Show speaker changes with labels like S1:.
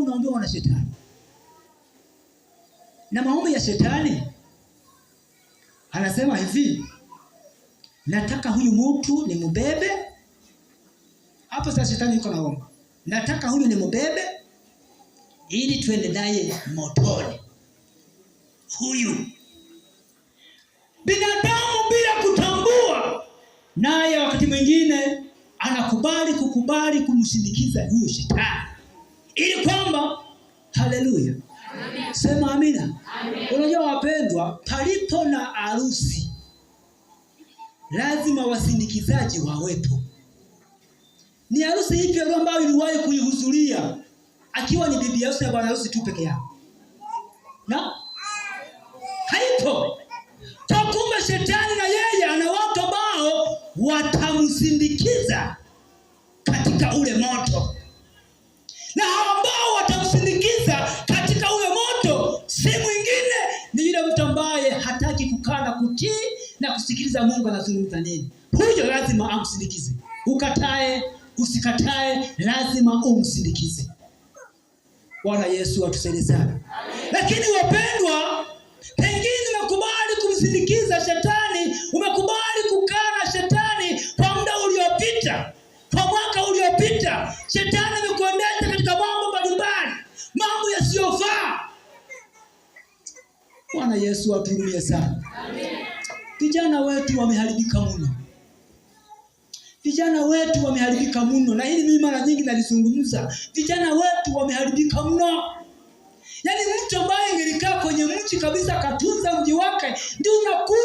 S1: unaombewa na shetani. Na maombi ya shetani anasema hivi, nataka huyu mtu ni mbebe. Hapo sasa shetani yuko naomba, nataka huyu ni mbebe ili tuende naye motoni. Huyu binadamu bila kutambua, naye wakati mwingine anakubali kumshindikiza huyo shetani, ili kwamba, haleluya, sema amina. Unajua wapendwa, palipo na harusi lazima wasindikizaji wawepo. Ni harusi ipi ambayo iliwahi kuihudhuria akiwa ni bibi harusi na bwana harusi tu peke yao? Na haipo. Kwa kumbe shetani na yeye ana watu ambao watamsindikiza katika ule moto, na hao ambao watamsindikiza katika ule moto si mwingine ni yule mtu ambaye hataki kukaa na kutii na kusikiliza Mungu anazungumza nini. Huyo lazima amsindikize. Ukatae usikatae, lazima umsindikize. Bwana Yesu atusaidie sana. Lakini wapendwa, pengine umekubali kumsindikiza shetani, umekubali kukaa na shetani kwa muda uliopita, kwa mwaka uliopita. Shetani amekuendesha katika mambo mbalimbali, mambo yasiyofaa. Bwana Yesu atuhurumie sana. Vijana wetu wameharibika mno. Vijana wetu wameharibika mno, na hili mimi mara nyingi nalizungumza. Vijana wetu wameharibika mno. Yaani mtu ambaye angelikaa kwenye mji kabisa akatunza mji wake, ndio unakuta